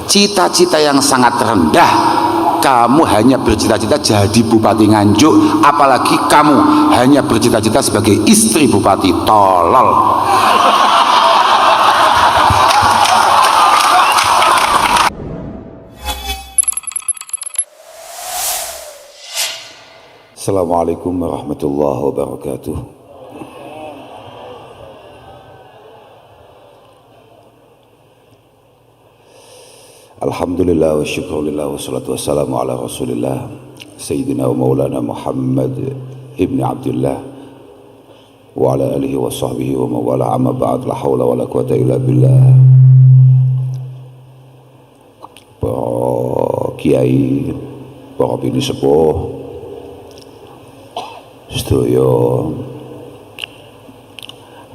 cita-cita yang sangat rendah. Kamu hanya bercita-cita jadi Bupati Nganjuk, apalagi kamu hanya bercita-cita sebagai istri Bupati. Tolol. Assalamualaikum warahmatullahi wabarakatuh. Alhamdulillah wa syukurillah wa salatu wassalamu ala rasulillah Sayyidina wa maulana Muhammad ibn Abdullah wa ala alihi wa sahbihi wa mawala, amma ba'd, la hawla wa la quwata illa billah. Para kiai, para bini sepuh, sedaya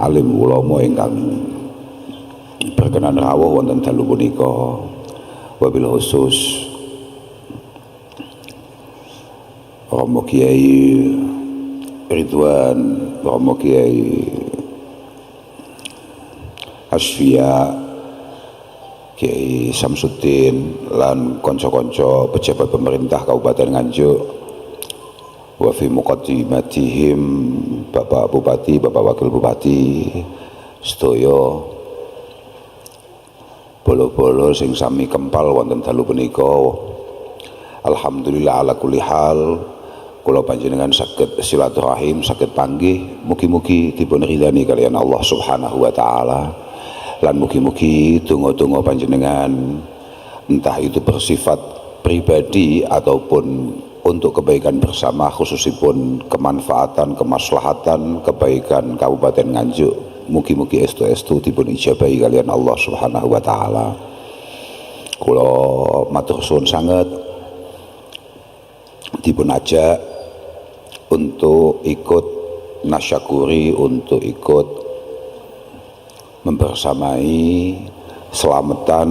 alim ulama ingkang berkenan rawuh wonten dalu punika, wabil khusus Romo Kiai Ridwan, Romo Kiai Asfia, Kiai Samsuddin lan konco-konco pejabat pemerintah Kabupaten Nganjuk, wa fi muqaddimatihim Bapak Bupati, Bapak Wakil Bupati, sedaya bolo-bolo sing sami kempal wonten dalu punika. Alhamdulillah ala kulli hal, kula panjenengan saged silaturahim, saged panggih, mugi-mugi dipun ridani kalian Allah Subhanahu wa taala. Lan mugi-mugi donga-donga panjenengan entah itu bersifat pribadi ataupun untuk kebaikan bersama, khususipun kemanfaatan, kemaslahatan, kebaikan Kabupaten Nganjuk, mugi-mugi estu-estu dipun ijabahi kalian Allah Subhanahu wa taala. Kula matur suwun sanget dipun ajak untuk ikut nasyakuri, untuk ikut membersamai selamatan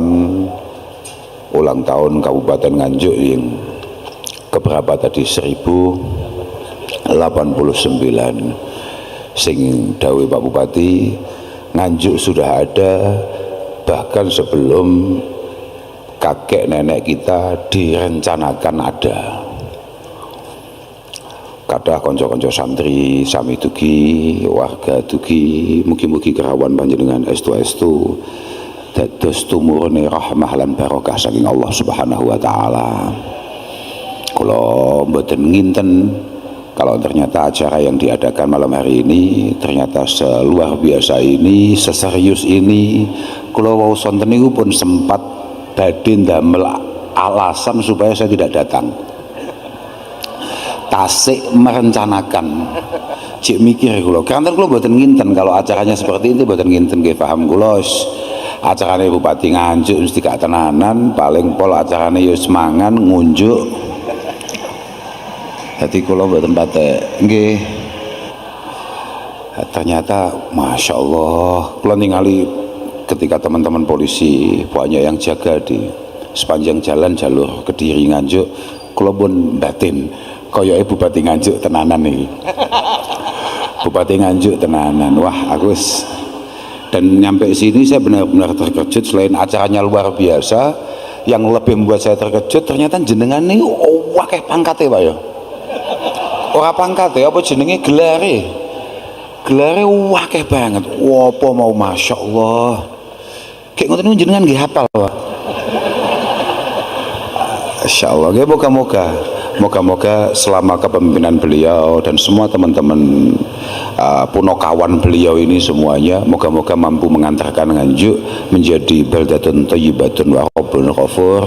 ulang tahun Kabupaten Nganjuk yang keberapa tadi, 1089, sing dawuh Pak Bupati, Nganjuk sudah ada bahkan sebelum kakek nenek kita direncanakan ada. Kadah konco-konco santri sami dugi, warga dugi, mugi-mugi kerawan panjenengan estu-estu dados tumurune rahmah lan barokah saking Allah Subhanahu wa taala. Kula mboten nginten kalau ternyata acara yang diadakan malam hari ini ternyata seluar biasa ini, seserius ini. Kula wau sonten niku pun sempat badhe ndamel alasan supaya saya tidak datang. Tasik merencanakan, cik mikir kula. Kanten kula mboten nginten kalau acaranya seperti itu, mboten nginten nggih, paham kula. Acarane Bupati Nganjuk mesti gak tenanan, paling pol acarane ya semangan ngunjuk. Dadi kula mboten patek nggih. Ternyata Masya Allah, kula ningali ketika teman-teman polisi banyak yang jaga di sepanjang jalan jalur Kediri Nganjuk, kula pun batin koyoke Bupati Nganjuk tenanan nih. Bupati Nganjuk tenanan. Wah, aku dan nyampe sini saya benar-benar terkejut. Selain acaranya luar biasa, yang lebih membuat saya terkejut ternyata jenengan nih akeh pangkate Pak ya. Ora pangkate, apa jenenge gelare. Gelare akeh banget. Apa mau Masya Allah. Kayak ngoten niku jenengan nggih hafal Pak. Masya Allah, nggih, moga-moga selama kepemimpinan beliau dan semua teman-teman punokawan beliau ini semuanya, moga-moga mampu mengantarkan Nganjuk menjadi baldatun thayyibatun wa rabbun ghafur,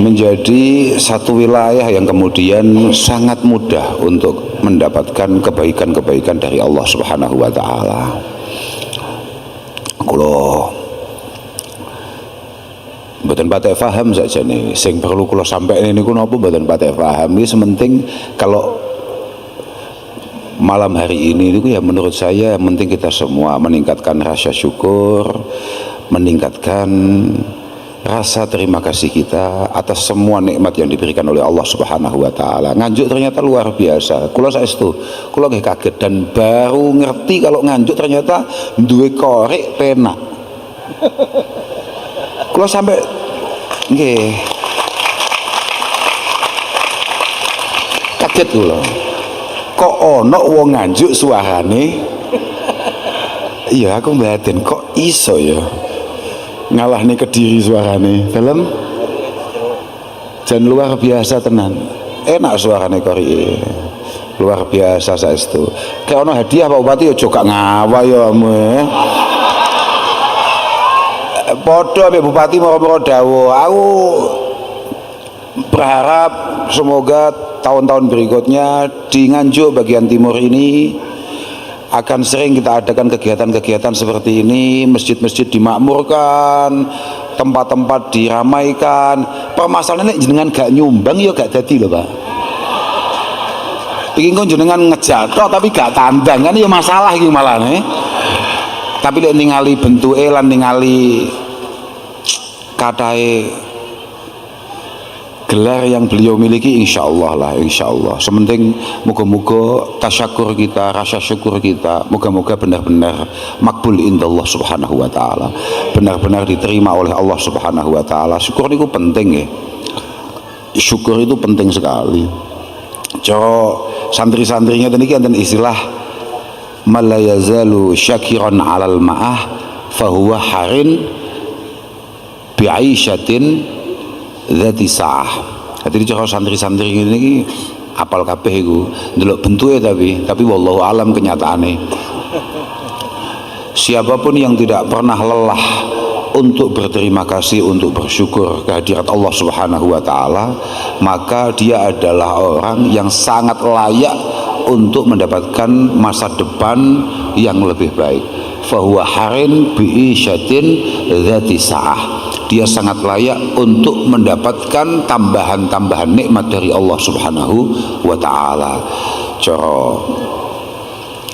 menjadi satu wilayah yang kemudian sangat mudah untuk mendapatkan kebaikan-kebaikan dari Allah Subhanahu wa taala. Kula mboten patek paham saja nih, sing perlu kula sampaikan niku napa mboten patek paham. Iki sementing kalau malam hari ini niku ya menurut saya yang penting kita semua meningkatkan rasa syukur, meningkatkan rasa terima kasih kita atas semua nikmat yang diberikan oleh Allah Subhanahu wa taala. Nganjuk ternyata luar biasa. Kula saestu, kula nggih kaget dan baru ngerti kalau Nganjuk ternyata duwe korek penak. Kula sampai Nggih. Kaget kula. Kok ana wong Nganjuk suarane iya aku mbaten kok iso ya ngalahne Kediri suarane film dan luar biasa tenan, enak suarane kori luar biasa saestu. Kayak ono hadiah Pak Bupati aja gak ngawa ya padha ambek Bupati moro-moro dawuh. Aku berharap semoga tahun-tahun berikutnya di Nganjuk bagian timur ini akan sering kita adakan kegiatan-kegiatan seperti ini, masjid-masjid dimakmurkan, tempat-tempat diramaikan. Permasalahannya jenengan gak nyumbang ya gak jadi loh Pak. Iki kok jenengan ngejatok tapi gak tandang kan ya masalah iki malah nih. Tapi lek ningali bentuke lan ningali katae gelar yang beliau miliki, insya Allah lah, insya Allah. Sementing moga-moga tasyakur kita, rasa syukur kita, moga-moga benar-benar makbul indallah subhanahu wa ta'ala, benar-benar diterima oleh Allah subhanahu wa ta'ala. Syukur itu penting ya, syukur itu penting sekali. Cara santri-santrinya tadi kan istilah malayazalu syakiran alal ma'ah fahuwa harin bi'aisyatin zati sa'ah. Jadi cara santri-santri ini apal kabeh iku ndelok bentuke tapi wallahu alam kenyataane. Siapapun yang tidak pernah lelah untuk berterima kasih, untuk bersyukur kehadirat Allah Subhanahu wa taala, maka dia adalah orang yang sangat layak untuk mendapatkan masa depan yang lebih baik. Fahuwa harin bi'isyatin dzati sa'ah. Dia sangat layak untuk mendapatkan tambahan-tambahan nikmat dari Allah Subhanahu wa taala. Cara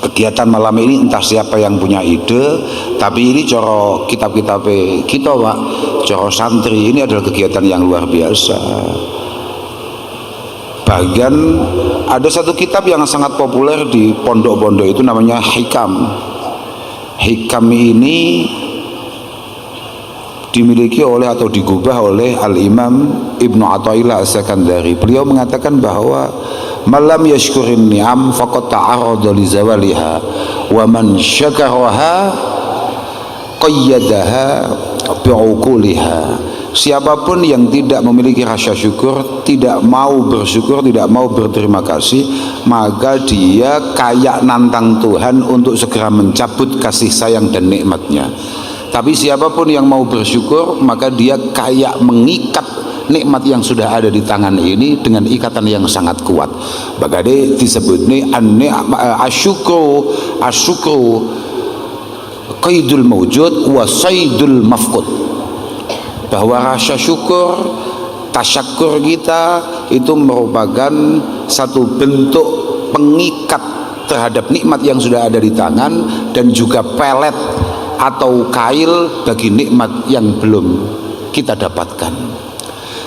kegiatan malam ini entah siapa yang punya ide, tapi ini cara kitab-kitab kita Pak, cara santri ini adalah kegiatan yang luar biasa. Bahkan ada satu kitab yang sangat populer di pondok-pondok itu namanya Hikam. Hikam ini dimiliki oleh atau digubah oleh Al-Imam Ibnu Athaillah As-Sakandari. Beliau mengatakan bahwa malam yashkurin ni'am faqad ta'arrada li zawaliha wa man syakaraha qayyadaha bi'uquliha. Siapapun yang tidak memiliki rasa syukur, tidak mau bersyukur, tidak mau berterima kasih, maka dia kayak nantang Tuhan untuk segera mencabut kasih sayang dan nikmatnya. Tapi siapapun yang mau bersyukur, maka dia kayak mengikat nikmat yang sudah ada di tangan ini dengan ikatan yang sangat kuat. Bagade disebut ini asyukru qaidul mawjud wa saydul mafqud. Bahwa rasa syukur, tasyakur kita itu merupakan satu bentuk pengikat terhadap nikmat yang sudah ada di tangan dan juga pelet atau kail bagi nikmat yang belum kita dapatkan.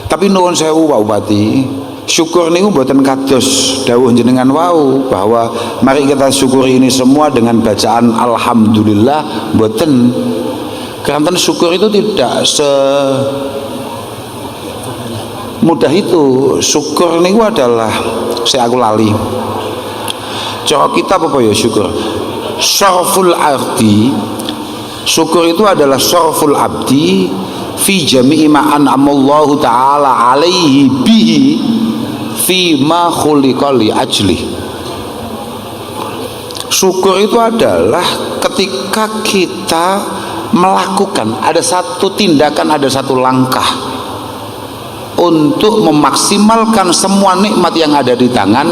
Tapi nuwun sewu Pak Bupati, syukur niku mboten kados dawuh jenengan wau bahwa mari kita syukuri ini semua dengan bacaan alhamdulillah, mboten. Karena syukur itu tidak semudah itu. Syukur niku adalah aku lali. Cara kita apa ya syukur? Syarful arti. Syukur itu adalah syarful abdi fi jami'i ma an'amallahu ta'ala alaihi bihi fi ma khuliqa li ajli. Syukur itu adalah ketika kita melakukan ada satu tindakan, ada satu langkah untuk memaksimalkan semua nikmat yang ada di tangan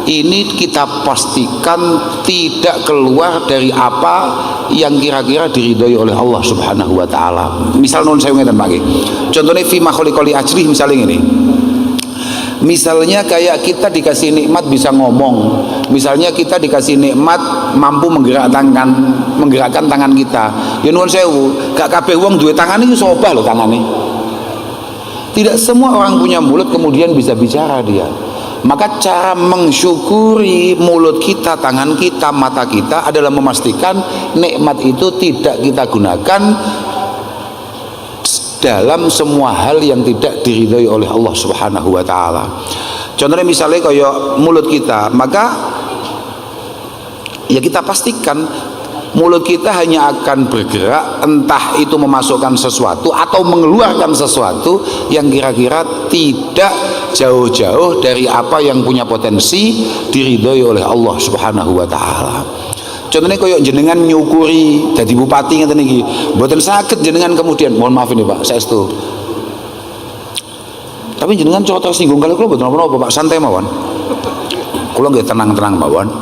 ini, kita pastikan tidak keluar dari apa yang kira-kira diridhoi oleh Allah Subhanahu wa taala. Misal nun saya ngeten Pak. Contohnya fi ma khuliqa li ajli, misalnya ini. Misalnya kayak kita dikasih nikmat bisa ngomong, misalnya kita dikasih nikmat mampu menggerakkan tangan kita. Ya nuwun sewu, gak kabeh wong duwe tangan iki sobah lho tangane. Tidak semua orang punya mulut kemudian bisa bicara dia. Maka cara mensyukuri mulut kita, tangan kita, mata kita adalah memastikan nikmat itu tidak kita gunakan dalam semua hal yang tidak diridhoi oleh Allah Subhanahu wa taala. Contohnya misalnya kayak mulut kita, maka ya kita pastikan mulut kita hanya akan bergerak entah itu memasukkan sesuatu atau mengeluarkan sesuatu yang kira-kira tidak jauh-jauh dari apa yang punya potensi diridhoi oleh Allah Subhanahu wa taala. Contohnya kayak jenengan nyukuri jadi bupati ngeten iki, mboten saged jenengan kemudian mohon maaf ini Pak, saestu. Tapi jenengan cocok tersinggung kali kula mboten napa-napa Pak, santai mawon. Kula nggih tenang-tenang mawon.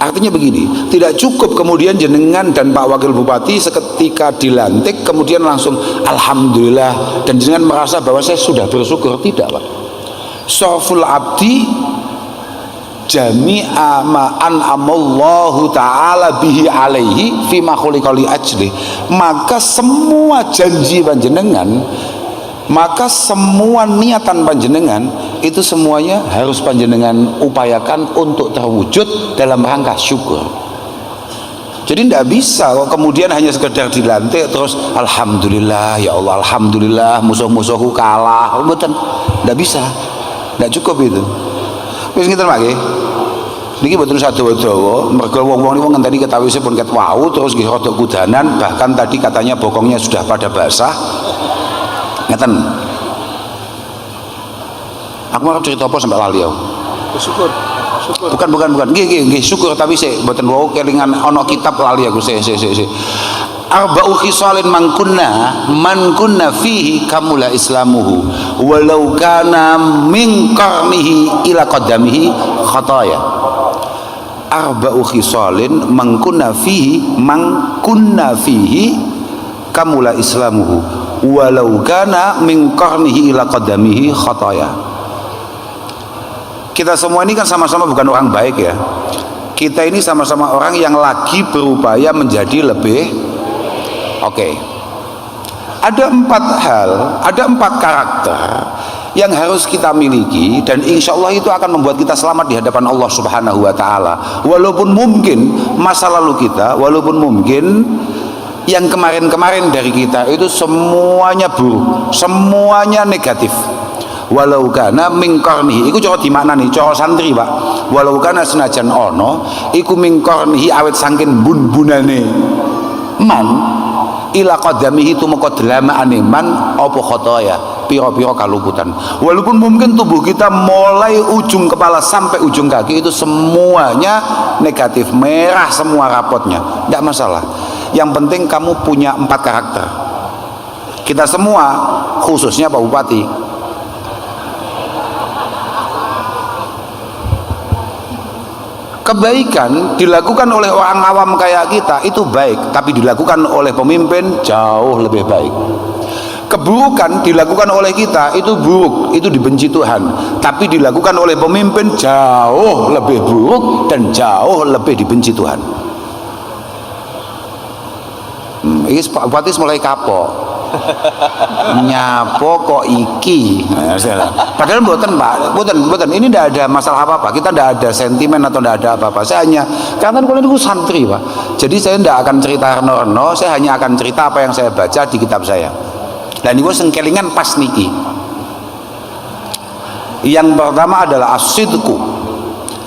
Artinya begini, tidak cukup kemudian jenengan dan Pak Wakil Bupati seketika dilantik kemudian langsung alhamdulillah dan jenengan merasa bahwa saya sudah bersyukur. Tidak Pak. Soful abdi jami'a ma an'amallahu ta'ala bihi alaihi fi ma khuliqa li ajli. Maka semua janji panjenengan, maka semua niatan panjenengan itu semuanya harus panjenengan upayakan untuk terwujud dalam rangka syukur. Jadi tidak bisa kok kemudian hanya sekedar dilantik terus alhamdulillah ya Allah, alhamdulillah musuh-musuhku kalah, betul, tidak bisa, tidak cukup itu. Wis ngeten mangke. Niki mboten sadowo-dowo, mergo wong-wong niku ngenteni ketawise pun ket wau terus nggih rada kudanan, bahkan tadi katanya bokongnya sudah pada basah. Ngeten. Aku mau cerita apa sampai lali aku. Syukur. Bukan. Nggih, syukur tapi sik mboten wau kelingan ana kitab lali aku sik. Arba'u khisalin man kunna fihi kamula islamuhu walau kana min qarnihi ila qadamihi khataya. Arba'u khisalin man kunna fihi kamula islamuhu walau kana min qarnihi ila qadamihi khataya. Kita semua ini kan sama-sama bukan orang baik ya. Kita ini sama-sama orang yang lagi berupaya menjadi lebih oke. Ada 4 hal, ada 4 karakter yang harus kita miliki dan insya Allah itu akan membuat kita selamat di hadapan Allah Subhanahu wa taala. Walaupun mungkin masa lalu kita, walaupun mungkin yang kemarin-kemarin dari kita itu semuanya buruk, semuanya negatif. Walau kana min qarnihi iku cara dimaknani cara santri Pak. Walau kana senajan ono iku min qarnihi awet saking bun-bunane man ila qadamihi tumeka delamaane man apa khotoya pira-pira kaluputan. Walaupun mungkin tubuh kita mulai ujung kepala sampai ujung kaki itu semuanya negatif, merah semua rapotnya, tidak masalah. Yang penting kamu punya 4 karakter. Kita semua khususnya Pak Bupati, kebaikan dilakukan oleh orang awam kayak kita itu baik, tapi dilakukan oleh pemimpin jauh lebih baik. Keburukan dilakukan oleh kita itu buruk, itu dibenci Tuhan, tapi dilakukan oleh pemimpin jauh lebih buruk dan jauh lebih dibenci Tuhan. Ini Pak Bupati mulai kapok. Nyapo kok iki. Padahal mboten Pak, mboten. Ini tidak ada masalah apa-apa. Kita tidak ada sentimen atau tidak ada apa-apa. Saya hanya karena kalian itu santri Pak. Jadi saya tidak akan cerita reno-reno, saya hanya akan cerita apa yang saya baca di kitab saya. Dan itu sengkelingan pas niki. Yang pertama adalah as-sidqu,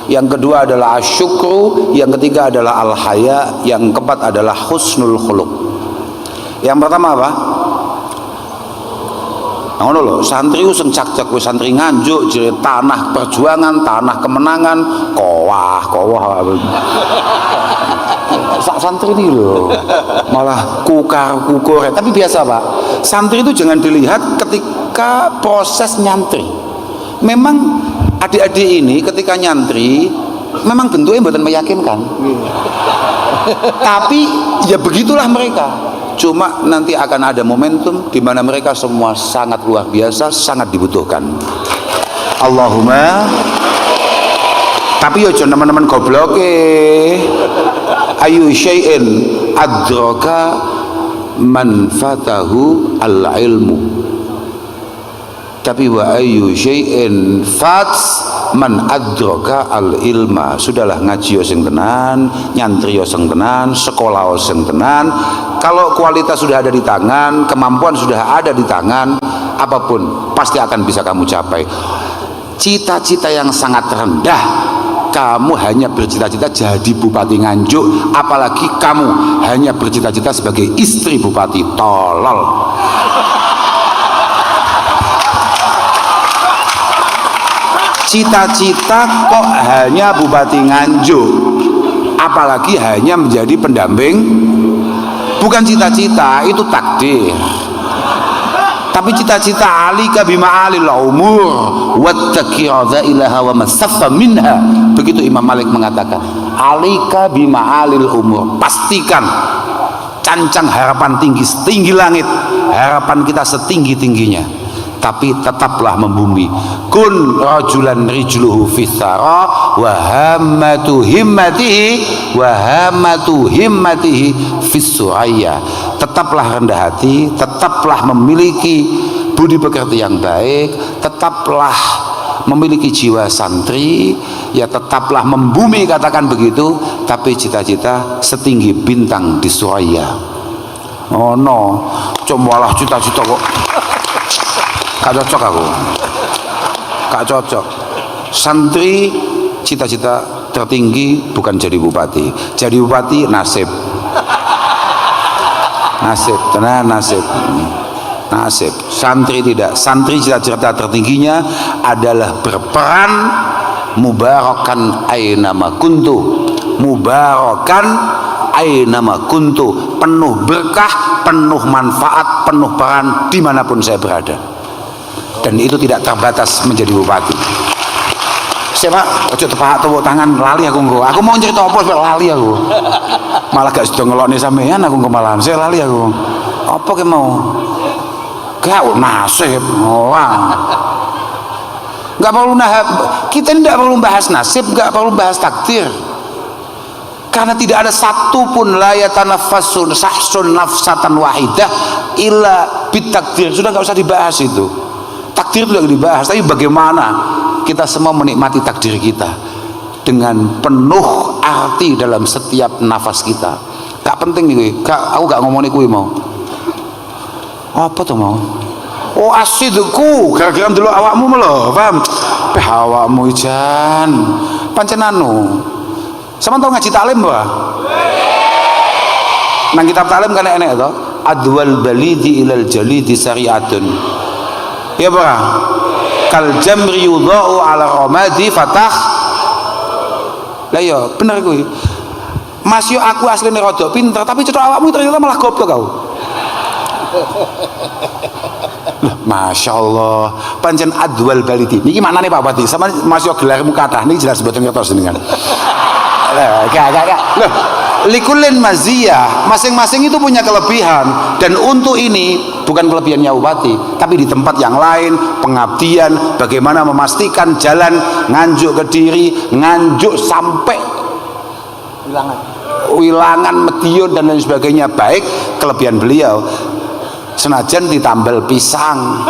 yang kedua adalah asyukru, yang ketiga adalah al-haya, yang keempat adalah husnul khuluq. Yang pertama apa? Ngono lho, santri sing cak-cak wis santri nganjuk jere tanah perjuangan, tanah kemenangan, kowah. Sak santri ini lho malah kukar-kukur. Tapi biasa Pak, santri itu jangan dilihat ketika proses nyantri. Memang adik-adik ini ketika nyantri memang bentuknya bukan meyakinkan. Tapi ya begitulah mereka. Cuma nanti akan ada momentum di mana mereka semua sangat luar biasa, sangat dibutuhkan. Allahumma. Tapi yo teman-teman goblok ayu syai'in adraka man fatahu al-ilmu. Tapi wa ayu syai'in fats man adraka al ilma, sudahlah ngaji sing tenan, nyantri sing tenan, sekolah sing tenan. Kalau kualitas sudah ada di tangan, kemampuan sudah ada di tangan, apapun pasti akan bisa kamu capai. Cita-cita yang sangat rendah, kamu hanya bercita-cita jadi Bupati Nganjuk, apalagi kamu hanya bercita-cita sebagai istri Bupati. Tolol. Cita-cita kok hanya Bupati Nganjuk, apalagi hanya menjadi pendamping. Bukan cita-cita, itu takdir. Tapi cita-cita alika bima alil umur wattaqi ilaha wa masaffa minha. Begitu Imam Malik mengatakan, alika bima alil umur, pastikan cancang harapan tinggi setinggi langit, harapan kita setinggi tingginya, tapi tetaplah membumi. Kun rajulan rijluhu fithara wa hammatu himmatihi fis suraya. Tetaplah rendah hati, tetaplah memiliki budi pekerti yang baik, tetaplah memiliki jiwa santri, ya tetaplah membumi, katakan begitu, tapi cita-cita setinggi bintang di suraya. Oh no, cobalah cita-cita kok gak cocok aku, gak cocok. Santri cita-cita tertinggi bukan jadi bupati. Jadi bupati nasib, tenan nasib. Santri tidak. Santri cita-cita tertingginya adalah berperan mubarakan ainama kuntu, penuh berkah, penuh manfaat, penuh peran dimanapun saya berada. Dan itu tidak terbatas menjadi bupati. Siapa? Ojo tepak tepuk tangan lali aku engko. Aku mau cerita apa sampai lali aku. Malah gak sudah ngelokne sampean aku kemalahan. Saya lali aku. Apa ke mau? Gak nasib. Wah. Gak perlu kita tidak perlu bahas nasib, gak perlu bahas takdir. Karena tidak ada satupun la yatanaffasun sahsun nafsatan wahidah illa bitakdir. Sudah gak usah dibahas itu. Takdir itu lagi dibahas, tapi bagaimana kita semua menikmati takdir kita dengan penuh arti dalam setiap nafas kita. Gak penting nih, aku gak ngomongin kuwi mau. Apa tuh mau? Oh asidku, gara-gara dulu awakmu lho, paham? Awakmu jan, pancen anu. Sama tau ngaji taklim ba? Nang kitab taklim kan enek to, adwal balidi ilal jalidi syari'atun. Ya pak, kal jamri yudha'u ala ramadi fatah. Lah ya bener kuwi. Mas yo aku asline rada pinter, tapi cetok awakmu ternyata malah goblok kau. Loh, Masya Allah, pancen adwal balidi. Niki maknane Pak Bupati, sama Mas yo gelarmu kathah niki jelas mboten ngertos jenengan. Gak. Loh, likulin maziyah, masing-masing itu punya kelebihan, dan untuk ini bukan kelebihannya bupati, tapi di tempat yang lain pengabdian, bagaimana memastikan jalan Nganjuk Kediri, Nganjuk sampai Wilangan, Medion dan lain sebagainya baik, kelebihan beliau. Senajan ditambal pisang.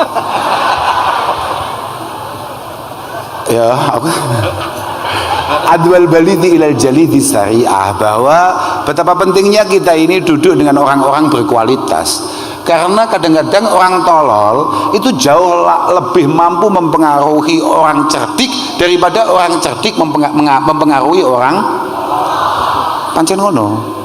Ya, apa? Adwal balidi ilal jalidi syariah, bahwa betapa pentingnya kita ini duduk dengan orang-orang berkualitas. Karena kadang-kadang orang tolol itu jauh lebih mampu mempengaruhi orang cerdik daripada orang cerdik mempengaruhi orang pancen ngono.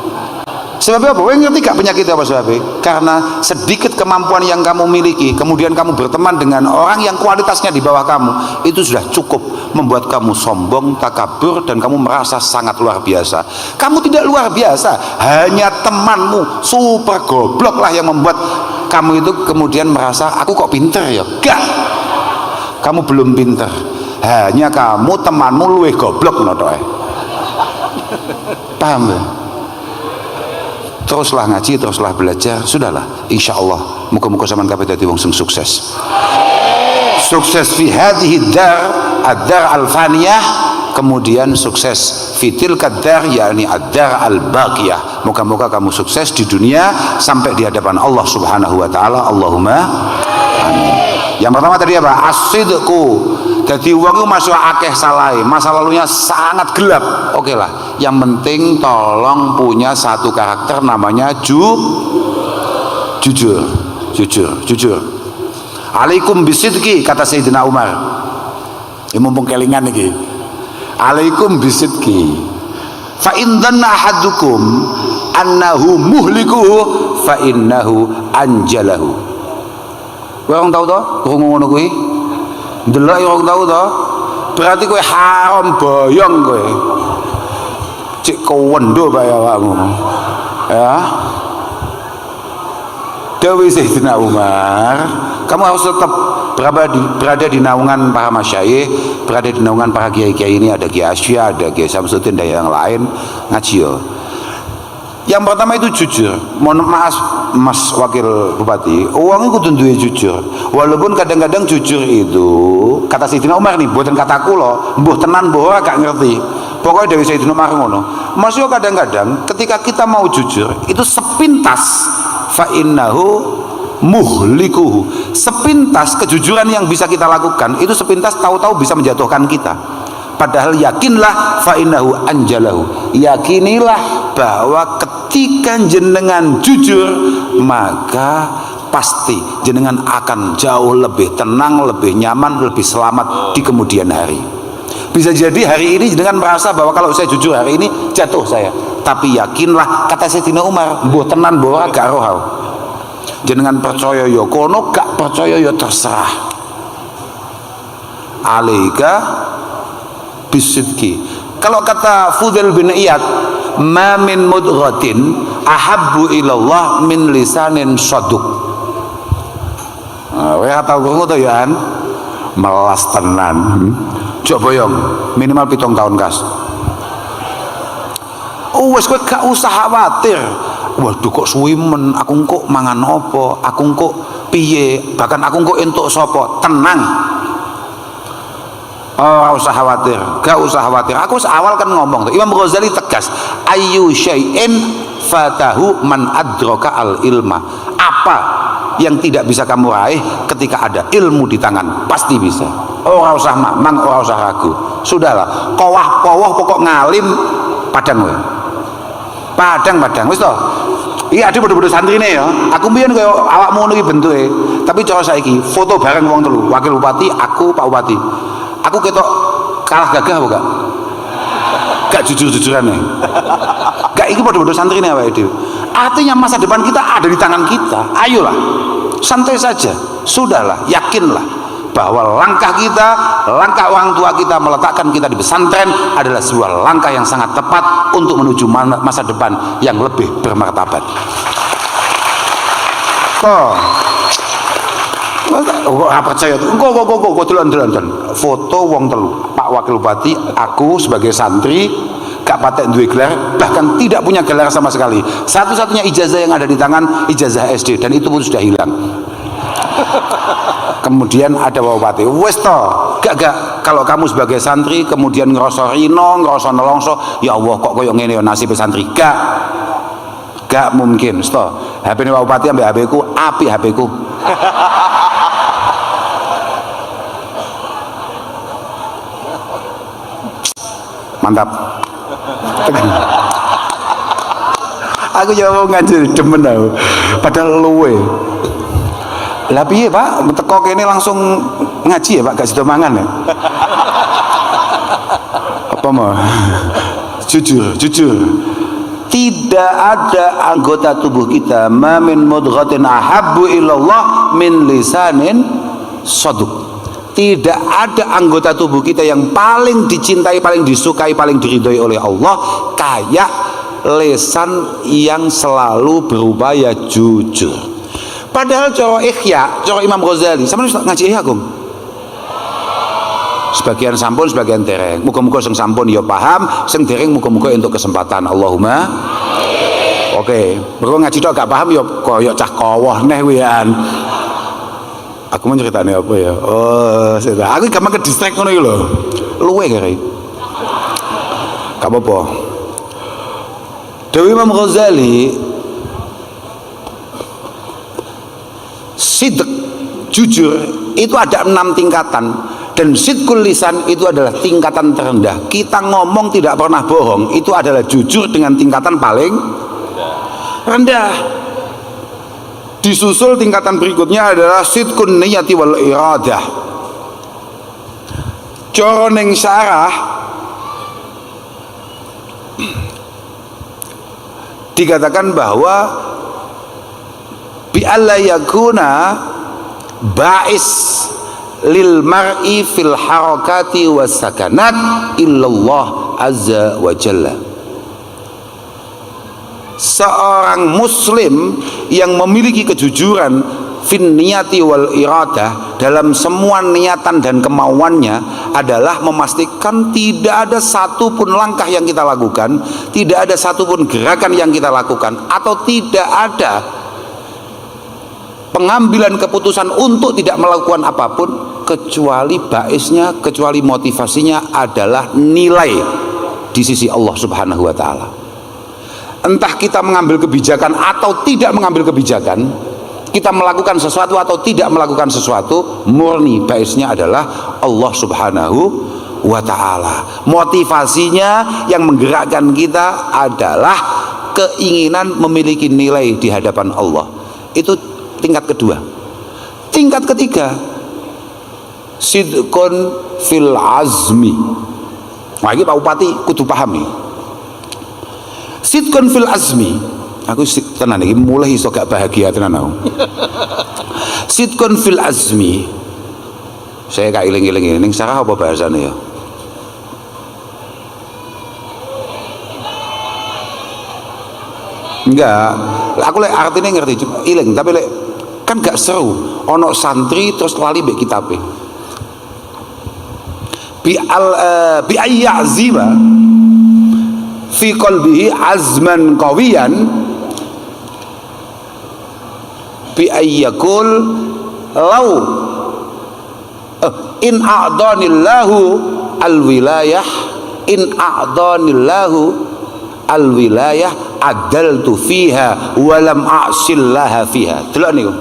Sebabnya apa? Kowe ngerti gak penyakit apa sebabnya? Karena sedikit kemampuan yang kamu miliki, kemudian kamu berteman dengan orang yang kualitasnya di bawah kamu, itu sudah cukup membuat kamu sombong, takabur, dan kamu merasa sangat luar biasa. Kamu tidak luar biasa, hanya temanmu super goblok lah yang membuat kamu itu kemudian merasa aku kok pinter ya. Gak, kamu belum pinter, hanya kamu temanmu luwih goblok notoe. Paham ya? Teruslah ngaji, teruslah belajar, sudahlah, insya Allah muka-muka zaman kabeh dadi wong sing sukses fi hadhihi dar, ad-dar al-faniyah, kemudian sukses fitil kadar, yakni ad-dar al-baqiyah. Muka-muka kamu sukses di dunia sampai di hadapan Allah Subhanahu wa taala. Allahumma amin. Yang pertama tadi apa? As-sidqu, Jadi wong itu masuk akeh salah, masa lalunya sangat gelap. Oke lah, yang penting tolong punya satu karakter namanya jujur. Alaikum bisidqi, kata Sayyidina Umar. Ini mumpung kelingan iki. Alaikum bisidqi. Fa in dhanna ahadukum annahu muhlikuhu fa innahu anjalahu. Kowe orang tahu to? Krungu ngono kuwi? Ndelok orang tahu to? Berarti kowe haram boyong kowe. Cik kewendo bae awakmu. Ya. Dewi Sayyidina Umar, kamu harus tetap berada di naungan para masyayikh, berada di naungan para kiai-kiai ini. Ada Kiai Asya, ada Kiai Samsuddin dan yang lain ngaji yo. Yang pertama itu jujur. Mohon maaf Mas Wakil Bupati, uang itu duwe jujur. Walaupun kadang-kadang jujur itu kata Sayyidina Umar nih, buatan kataku loh, mbuh tenan mbuh ora gak ngerti. Pokoknya dari Sayyidina Umar ngono. Masih kadang-kadang ketika kita mau jujur itu sepintas fa innahu muhlikuhu, sepintas kejujuran yang bisa kita lakukan itu sepintas tahu-tahu bisa menjatuhkan kita. Padahal yakinlah fa innahu anjalahu, yakinilah bahwa ketika jenengan jujur maka pasti jenengan akan jauh lebih tenang, lebih nyaman, lebih selamat di kemudian hari. Bisa jadi hari ini jenengan merasa bahwa kalau saya jujur hari ini jatuh saya, tapi yakinlah kata Sayyidina Umar, mbuh tenan mbuh ora gak roh. Jenengan percaya ya kono, gak percaya ya terserah. Alaika bisidqi. Kalau kata Fudail bin Iyad, ma min mudghatin ahabbu ilallah min lisanin saduq. Nah, kowe tau ngono to ya an? Melas tenan. Coba boyong minimal 7 tahun kas. Oh wes kowe gak usah khawatir. Waduh kok suwi men, aku kok mangan apa, aku kok piye, bahkan aku kok entuk sapa. Tenang. Oh, gak usah khawatir, gak usah khawatir. Aku awal kan ngomong tuh, Imam Ghazali tegas, ayu syai'in fatahu man adraka al ilma. Apa yang tidak bisa kamu raih ketika ada ilmu di tangan, pasti bisa. Oh, gak usah mamang, gak usah ragu. Sudahlah, kowah pokok ngalim padang we. Padang wis to. Iya ada bodoh-bodoh santri nih ya. Aku mbiyen kaya awakmu ngono iki bentuke. Tapi cara saiki foto bareng wong telu, Wakil Bupati, aku, Pak Bupati. Aku ketok kalah gagah apa gak? Gak jujur-jujuran nih. Gak iki bodoh-bodoh santri nih awake dhewe. Artinya masa depan kita ada di tangan kita. Ayolah. Santai saja. Sudahlah, yakinlah bahwa langkah kita, langkah orang tua kita meletakkan kita di pesantren adalah sebuah langkah yang sangat tepat untuk menuju masa depan yang lebih bermartabat. Kok percaya tuh? Kok telan. Foto wong telu, Pak Wakil Bupati, aku sebagai santri gak patek duwe gelar, bahkan tidak punya gelar sama sekali. Satu-satunya ijazah yang ada di tangan ijazah SD, dan itu pun sudah hilang. Kemudian ada Bupati, wes to, gak kalau kamu sebagai santri kemudian ngerasa rino, ngerasa nelongso, ya Allah kok koyo ngene ya nasib santri. Gak mungkin, sto. HP ini Pak Bupati ambil HP ku, api HP ku. Mantap. Aku ya mau ngaji demen aku. Padahal luwe. Lah piye Pak, teko kene langsung ngaji ya Pak, gak sida mangan ya. Apa mau? Jujur. Tidak ada anggota tubuh kita ma min mudghatin ahabbu ilallah min lisanin saduq. Tidak ada anggota tubuh kita yang paling dicintai, paling disukai, paling diridhoi oleh Allah kayak lesan yang selalu berupaya jujur. Padahal cara Ihya, cara Imam Ghazali, sama ngaji Ihya Gong. Sebagian sampun, sebagian dereng. Muga-muga sing sampun ya paham, sing dereng muga-muga untuk kesempatan. Allahumma. Oke, mergo ngaji tok gak paham ya koyo cah kowoh neh wian. Aku mau ceritane apa ya? Oh, aku gampang ke distract ngono iki lho. Luwe kare. Gak apa-apa. Dewi Imam Ghazali sidq, jujur itu ada 6 tingkatan, Dan sidqul lisan itu adalah tingkatan terendah. Kita ngomong tidak pernah bohong, itu adalah jujur dengan tingkatan paling rendah. Disusul tingkatan berikutnya adalah sidqun niyati wal iradah. Cara ning syarah dikatakan bahwa bi alla yakuna ba'is lil mar'i fil harakati was sakanat illallah azza wa jalla. Seorang muslim yang memiliki kejujuran fin niyati wal iradah dalam semua niatan dan kemauannya adalah memastikan tidak ada satupun langkah yang kita lakukan, tidak ada satupun gerakan yang kita lakukan, atau tidak ada pengambilan keputusan untuk tidak melakukan apapun kecuali baisnya, kecuali motivasinya adalah nilai di sisi Allah Subhanahu wa ta'ala. Entah kita mengambil kebijakan atau tidak mengambil kebijakan, kita melakukan sesuatu atau tidak melakukan sesuatu, murni baisnya adalah Allah Subhanahu wa ta'ala. Motivasinya yang menggerakkan kita adalah keinginan memiliki nilai di hadapan Allah. Itu tingkat kedua. Tingkat ketiga, sidqun fil azmi. Wah, ini Pak Bupati kudu paham nih. Sidqun fil azmi. Aku tenan iki mulai iso gak bahagia tenan aku. Sidqun fil azmi. Saya gak iling-iling ning sarah apa bahasane ya? Enggak, aku lek artinya ngerti, iling, tapi lek kan gak seru ono santri terus lali mbek kitabe. Bi ayyazima fi qalbihi azman qawiyan bi ayyakul law in a'danillahu alwilayah in a'danillahu alwilayah adaltu fiha walam a'sillaha fiha. Delok niku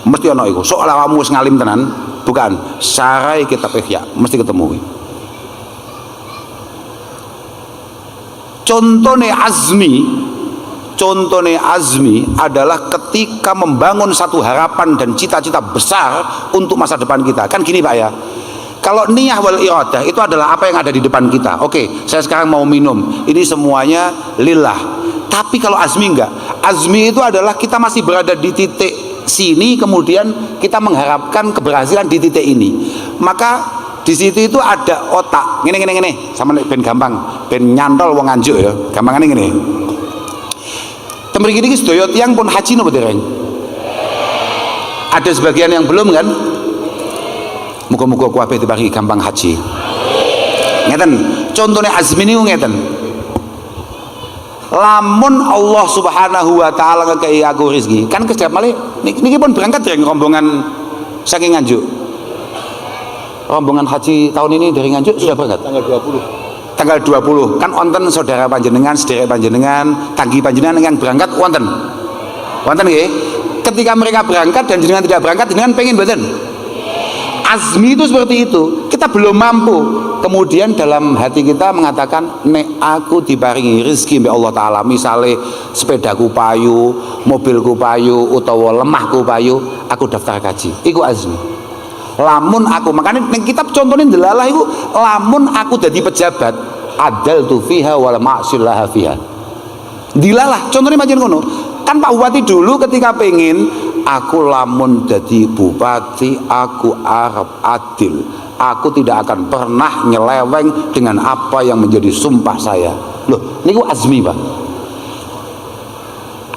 mesti ana iku. Sok awakmu wis ngalim tenan, bukan sarai kitab Ihya mesti ketemu kuwi. Contone azmi adalah ketika membangun satu harapan dan cita-cita besar untuk masa depan kita. Kan gini Pak ya, kalau niyah wal iradah itu adalah apa yang ada di depan kita. Oke, saya sekarang mau minum, ini semuanya lillah. Tapi kalau azmi enggak, azmi itu adalah kita masih berada di titik sini, kemudian kita mengharapkan keberhasilan di titik ini. Maka di situ itu ada otak ngene sama ben gampang, ben nyantol wong nganjuk ya, gampangane ngene. Temriki iki sedaya tiyang pun haji napa dereng? Ada sebagian yang belum kan? Muga-muga kabeh diparingi gampang haji. Ngeten, contone azmi niku ngeten. Lamun Allah Subhanahu wa taala ngekei aku rezeki, kan kedap malih niki pun berangkat dereng rombongan saking Nganjuk. Rombongan haji tahun ini dari Nganjuk sudah berangkat tanggal 20 kan wonten saudara panjenengan, sederek panjenengan, tanggi panjenengan yang berangkat wonten nggih. Ketika mereka berangkat dan jenengan tidak berangkat, jenengan pengen mboten? Azmi itu seperti itu. Kita belum mampu, kemudian dalam hati kita mengatakan nek aku diparingi rezeki mbek Allah taala, misale sepedaku payu, mobilku payu, utawa lemahku payu, aku daftar kaji. Iku azmi. Lamun aku, makanya ning kitab contohnya delalah itu, lamun aku jadi pejabat adaltu fiha wala ma'sillaha fiha. Dilalah contohnya macam ngono. Kan Pak Bupati dulu ketika pengen aku lamun jadi bupati, aku arep adil, aku tidak akan pernah nyeleweng dengan apa yang menjadi sumpah saya. Loh, niku azmi Pak.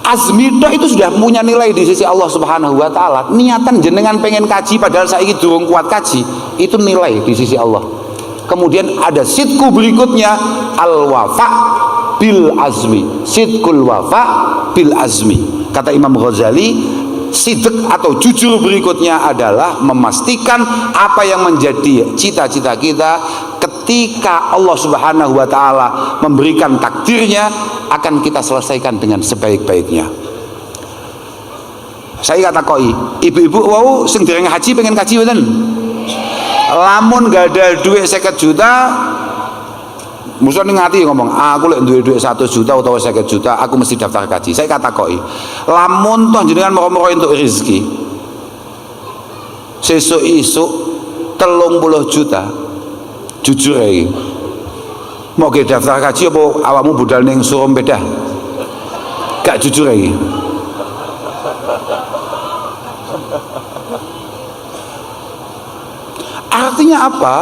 Azmi itu sudah punya nilai di sisi Allah Subhanahu wa taala. Niatan jenengan pengen kaji padahal saiki durung kuat kaji, itu nilai di sisi Allah. Kemudian ada sidku berikutnya, al wafa bil azmi. Sidkul wafa bil azmi. Kata Imam Ghazali, sidq atau jujur berikutnya adalah memastikan apa yang menjadi cita-cita kita ketika Allah Subhanahu wa taala memberikan takdirnya akan kita selesaikan dengan sebaik-baiknya. Saya kata koi, ibu-ibu wau sing dereng haji pengen kaji mboten? lamun gak ada duit 50 juta, musuh ngati ngomong, aku lek duit 100 juta atau 50 juta, aku mesti daftar kaji. Saya kata koi, lamun toh jenengan moro-moro untuk rezeki, sesuk-isuk 30 juta, jujur ya, mau ke daftar kaji apa awakmu budal ning surum beda? Gak jujur ya. Artinya apa?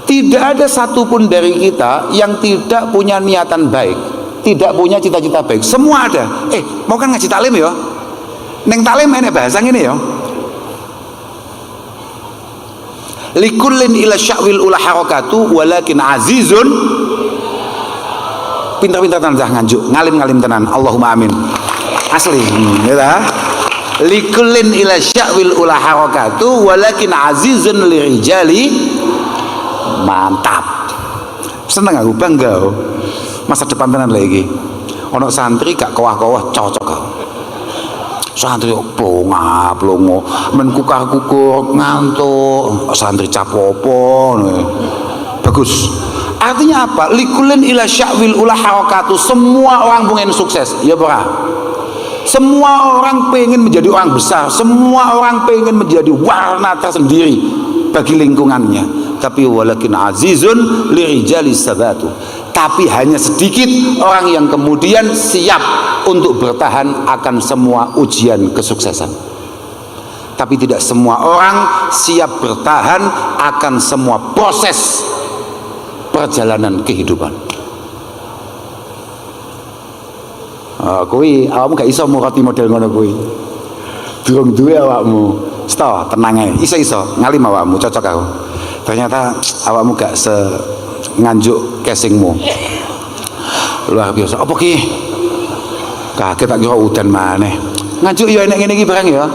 Tidak ada satupun dari kita yang tidak punya niatan baik, tidak punya cita-cita baik. Semua ada. Mau kan ngaji taklim ya? Neng taklim enek bahasa ini ya. Likullin ila sya'wil ula harakatu walakin azizun. Pintar-pintar tenan nganjuk, ngalim-ngalim tenan. Allahumma amin. Asli, ya. Likullin ila sya'wil ula harakatu walakin azizun lirijali. Mantap, seneng aku, bangga masa depan tenan lagi. Ono santri gak kowah-kowah cocok aku. Santri plonga-plongo men kukar-kukur ngantuk, santri capopo bagus. Artinya apa? Likulin ila sya'wil ula harakatu. Semua orang pengen sukses, ya bra. Semua orang pengen menjadi orang besar, semua orang pengen menjadi warna tersendiri bagi lingkungannya. Tapi walakin azizun lirijali sabatu. Tapi hanya sedikit orang yang kemudian siap untuk bertahan akan semua ujian kesuksesan. Tapi tidak semua orang siap bertahan akan semua proses perjalanan kehidupan. Kuwi awakmu gak iso murati model ngono kuwi. Durung duwe awakmu. Sto, tenang ae. Iso ngalim awakmu, cocok aku. Ternyata awakmu gak nganjuk casingmu. Luar biasa. Apa ki? Kaget tak kira udan maneh. Nganjuk ya enek ngene iki barang ya.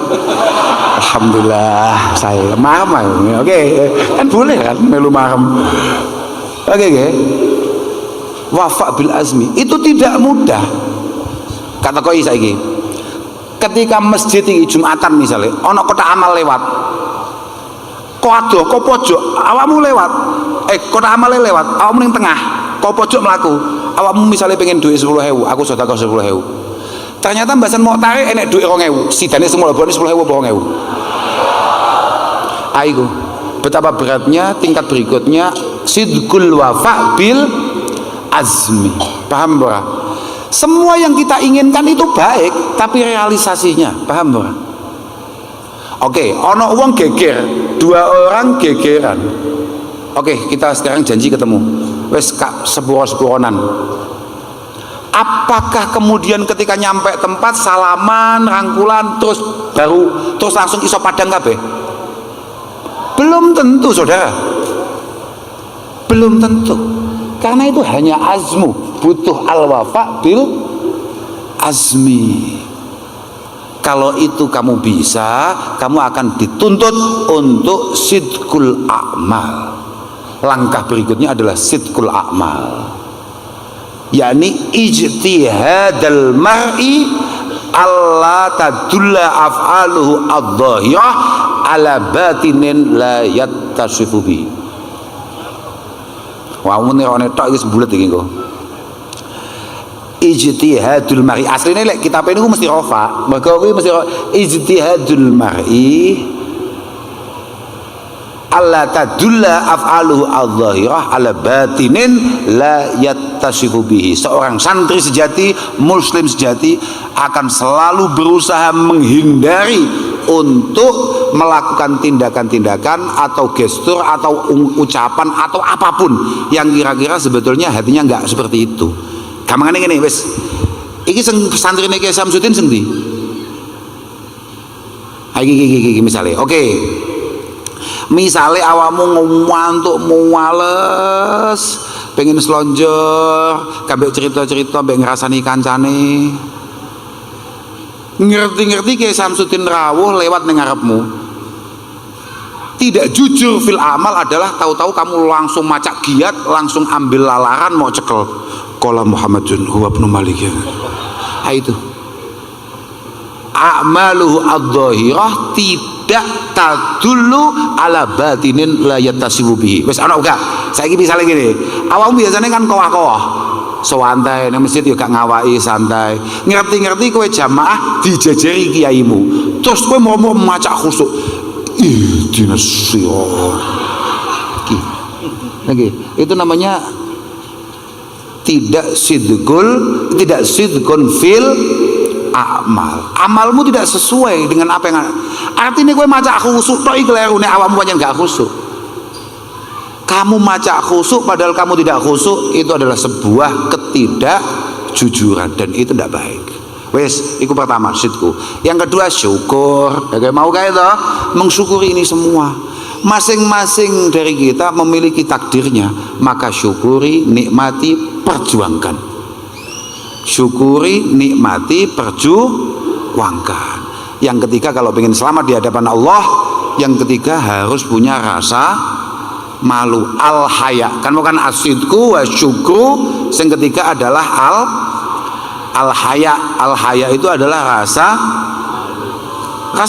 Alhamdulillah, saya marem. Oke, kan boleh kan melu marem. Oke. Wafa bil azmi itu tidak mudah. Kata koi saiki. Ketika masjid iki Jumatan misalnya, ono kotak amal lewat. Kok adoh, kok pojok, awakmu lewat. Kotak amalnya lewat, awakmu ning tengah, kok pojok mlaku. Awakmu misalnya pengen duit 10.000, aku sedekah 10.000. Ternyata mbasan mau tarik enek duit 2.000, sidane semula bone 10.000 apa 2.000. Aiku, betapa beratnya tingkat berikutnya sidqul wafa bil azmi. Paham ora? Semua yang kita inginkan itu baik, tapi realisasinya, paham ora? Oke, ono wong geger, 2 orang gegeran. Oke, kita sekarang janji ketemu. Wes kak sepuro-sepuronan. Apakah kemudian ketika nyampe tempat salaman, rangkulan, terus langsung iso padang kabeh? Belum tentu, saudara. Belum tentu. Karena itu hanya azmu, butuh al-wafa bil azmi. Kalau itu kamu bisa, kamu akan dituntut untuk sidqul a'mal. Langkah berikutnya adalah sidqul a'mal, yakni ijtihadal mar'i alla tadulla af'aluhu adh-dhahirah ala batinin la yattasifu bi. Wah, mune ora tok iki sembulet iki kok. Ijtihadul mar'i asline lek kitab niku mesti rafa. Mergo kuwi mesti ijtihadul mar'i alla tadulla af'aluhu adh-dhahirah ala batinin la yattasifu bihi. Seorang santri sejati, muslim sejati akan selalu berusaha menghindari untuk melakukan tindakan-tindakan atau gestur atau ucapan atau apapun yang kira-kira sebetulnya hatinya enggak seperti itu. Gampangane ngene wis. Iki santrine Kiai Samsudin sing ndi? Iki misale. Oke. Misale awakmu ngantuk muales, pengen slonjor, kabeh cerita-cerita mbek ngrasani kancane. Ngerti-ngerti Kiai Samsudin rawuh lewat ning ngarepmu. Tidak jujur fil amal adalah tahu-tahu kamu langsung macak giat, langsung ambil lalaran mau cekel. Qala Muhammadun huwa ibnu Malik. Itu a'maluhu adh-dhahirah tidak tadullu ala batinin la yattasibu bihi. Wis ana gak? Saiki misale ngene, awakmu biasanya kan kowah-kowah santai nang masjid yo gak ngawaki santai. Ngerti-ngerti kowe jamaah dijejeri kiaimu. Terus kowe mau macak khusuk. Ihdinas shirat. Lagi, itu namanya tidak sidqun fil amal. Amalmu tidak sesuai dengan apa yang artinya kowe maca khusuk tok iki keliru nek awakmu pancen gak khusuk. Kamu maca khusuk padahal kamu tidak khusuk, itu adalah sebuah ketidakjujuran dan itu tidak baik. Wes, itu pertama sidku. Yang kedua syukur. Ya, mau kayak itu mensyukuri ini semua. Masing-masing dari kita memiliki takdirnya, maka syukuri, nikmati, perjuangkan. Syukuri, nikmati, perjuangkan. Yang ketiga, kalau ingin selamat di hadapan Allah, yang ketiga harus punya rasa malu, al-haya. Kan bukan asidku wa syukru. Yang ketiga adalah al-haya. Al-haya itu adalah rasa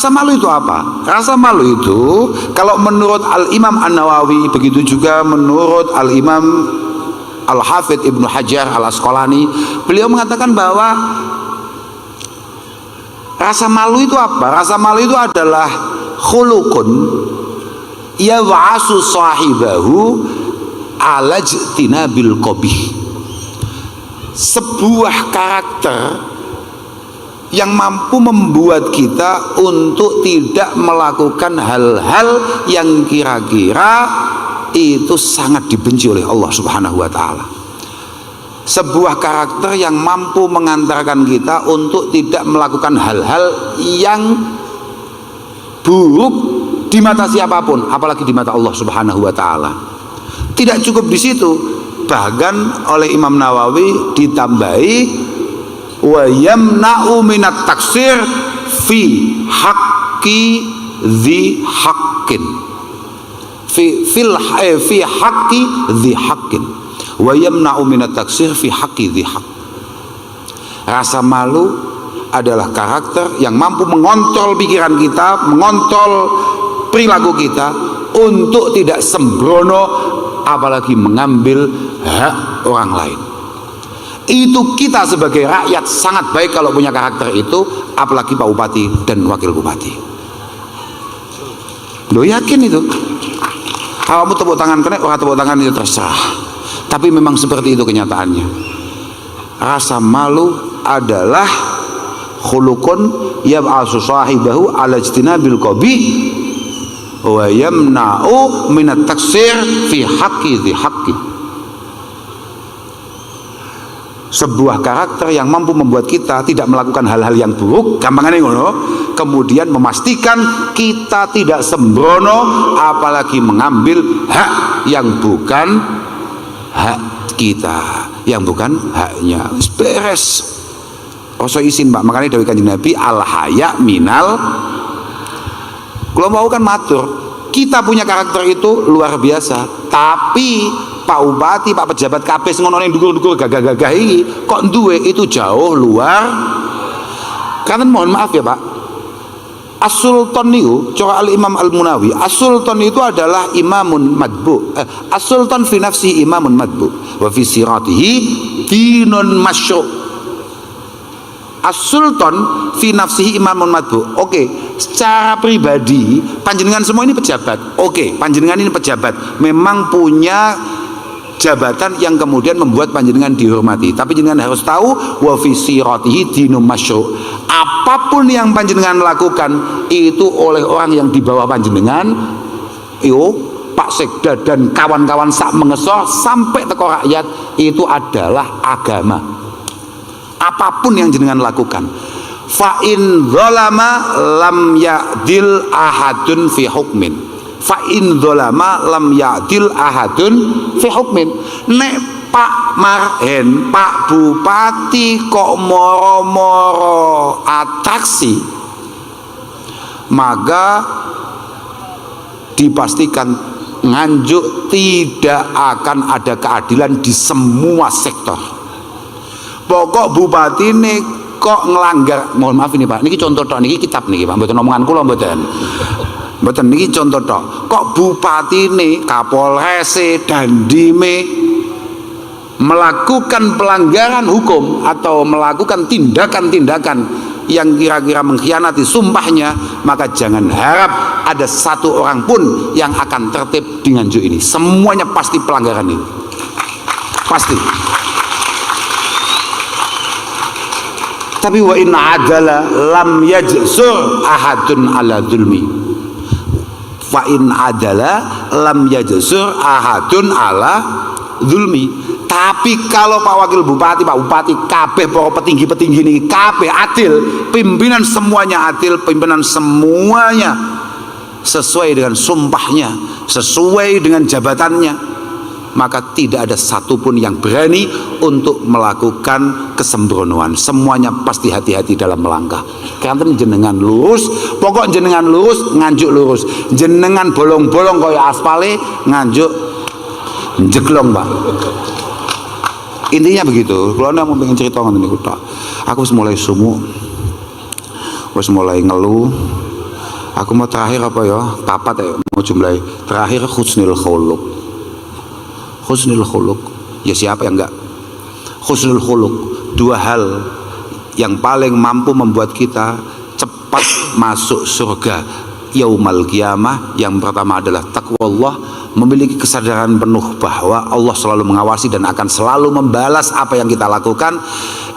malu. Itu apa? Rasa malu itu kalau menurut Al-Imam An-Nawawi, begitu juga menurut Al-Imam Al-Hafidh Ibnu Hajar Al-Asqalani, beliau mengatakan bahwa rasa malu itu apa? Rasa malu itu adalah khuluqun yaw'asu sahibahu ala jtinabil qabih. Sebuah karakter yang mampu membuat kita untuk tidak melakukan hal-hal yang kira-kira itu sangat dibenci oleh Allah Subhanahu wa taala. Sebuah karakter yang mampu mengantarkan kita untuk tidak melakukan hal-hal yang buruk di mata siapapun, apalagi di mata Allah Subhanahu wa taala. Tidak cukup di situ, bahkan oleh Imam Nawawi ditambahi wa yamna'u minat taksir fi haqqi dhi haqqin fi haqqi dhi haqqin wa yamna'u minat taksir fi haqqi dhi haqq. Rasa malu adalah karakter yang mampu mengontrol pikiran kita, mengontrol perilaku kita untuk tidak sembrono, apalagi mengambil hak orang lain. Itu kita sebagai rakyat sangat baik kalau punya karakter itu, apalagi Pak Bupati dan Wakil Bupati. Lo yakin itu? Kamu tepuk tangan kena, orang tepuk tangan itu terserah. Tapi memang seperti itu kenyataannya. Rasa malu adalah khuluqun yab'asu sahibahu ala ijtinabil qabih wa yamna'u minat taksir fi haqqi dhi haqqi. Sebuah karakter yang mampu membuat kita tidak melakukan hal-hal yang buruk, gampangannya ngono, kemudian memastikan kita tidak sembrono, apalagi mengambil hak yang bukan hak kita, yang bukan haknya. Beres. Rasa isin Pak, makanya dari Kanjeng Nabi al-haya minal. Kalau mau kan matur, kita punya karakter itu luar biasa, tapi Pak Bupati, Pak pejabat kabeh sing ngono ning dhuwur-dhuwur gagah-gagah iki kok duwe itu jauh luar. Karena mohon maaf ya Pak, As-Sultan niku cara Al-Imam Al-Munawi, As-Sultan itu adalah imamun madbu. As-Sultan fi nafsi imamun madbu wa fi siratihi dinun masyru'. As-Sultan fi nafsihi imamun madbu. Oke, secara pribadi panjenengan semua ini pejabat. Oke, panjenengan ini pejabat, memang punya jabatan yang kemudian membuat panjenengan dihormati. Tapi jenengan harus tahu wa fi siratihi dinun masyru'. Apapun yang panjenengan lakukan itu oleh orang yang di bawah panjenengan, Pak Sekda dan kawan-kawan sak mengesor sampai teko rakyat, itu adalah agama. Apapun yang jenengan lakukan, fa in dzalama lam ya'dil ahadun fi hukmin, fa in dzalama lam ya'dil ahadun fi hukmin. Nek Pak Marhen, Pak Bupati kok moro-moro atraksi, maka dipastikan Nganjuk tidak akan ada keadilan di semua sektor. Pokok bupati ini kok ngelanggar, mohon maaf ini Pak, niki contoh tok niki kitab niki Pak, mboten omongan kula mboten. Mboten niki contoh tok. Kok bupatine, kapolrese, dandime melakukan pelanggaran hukum atau melakukan tindakan-tindakan yang kira-kira mengkhianati sumpahnya, maka jangan harap ada satu orang pun yang akan tertib di Nganjuk ini. Semuanya pasti pelanggaran ini. Pasti. Tapi wa in adala lam yajsur ahadun ala zulmi. Fa in adala lam yajsur ahadun ala zulmi. Tapi kalau Pak Wakil Bupati, Pak Bupati, kabeh para petinggi-petinggi ini kabeh adil, pimpinan semuanya adil, pimpinan semuanya sesuai dengan sumpahnya, sesuai dengan jabatannya, maka tidak ada satupun yang berani untuk melakukan kesembronoan. Semuanya pasti hati-hati dalam melangkah. Karena jenengan lurus, pokok jenengan lurus, Nganjuk lurus. Jenengan bolong-bolong kaya aspale, Nganjuk jeglong Pak. Intinya begitu. Kalau anda mau pengen cerita ngene niku tok. Aku wis mulai sumuk, wis mulai ngeluh. Aku mau terakhir apa ya? Papat ya mau jumlahi. Terakhir husnul khuluq. Husnul khuluq. Ya siapa yang enggak? Husnul khuluq. Dua hal yang paling mampu membuat kita cepat masuk surga yaumal qiyamah. Yang pertama adalah takwa Allah, memiliki kesadaran penuh bahwa Allah selalu mengawasi dan akan selalu membalas apa yang kita lakukan.